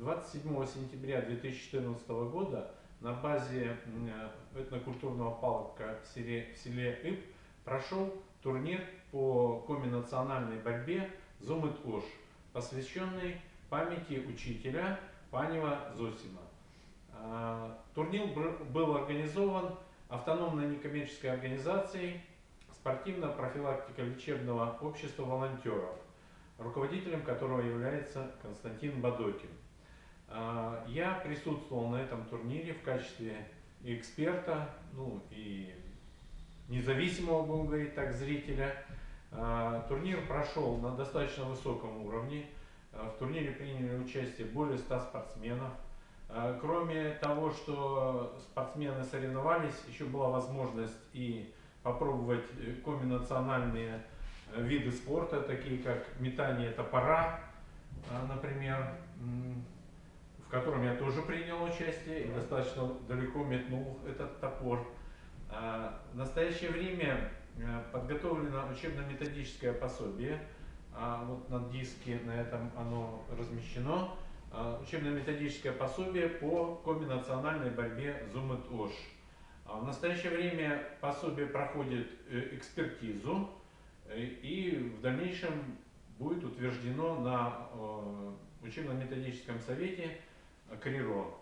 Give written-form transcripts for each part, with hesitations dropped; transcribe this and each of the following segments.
27 сентября 2014 года на базе этнокультурного парка в селе Иб прошел турнир по комбинациональной борьбе Зумыт-Ош, посвященный памяти учителя Панева Зосима. Турнир был организован автономной некоммерческой организацией спортивно-профилактико-лечебного общества волонтеров, руководителем которого является Константин Бадокин. Я присутствовал на этом турнире в качестве эксперта, ну и независимого, будем говорить так, зрителя. Турнир прошел на достаточно высоком уровне. В турнире приняли участие более 100 спортсменов. Кроме того, что спортсмены соревновались, еще была возможность и попробовать комбинациональные виды спорта, такие как метание топора, например, в котором я тоже принял участие и достаточно далеко метнул этот топор. В настоящее время подготовлено учебно-методическое пособие. Вот на диске на этом оно размещено. Учебно-методическое пособие по комбинациональной борьбе Зумыт-Ош. В настоящее время пособие проходит экспертизу и в дальнейшем будет утверждено на учебно-методическом совете КРИРО.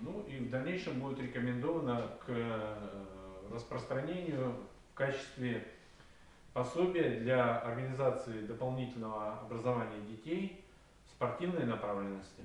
Ну и в дальнейшем будет рекомендовано к распространению в качестве пособия для организации дополнительного образования детей спортивной направленности.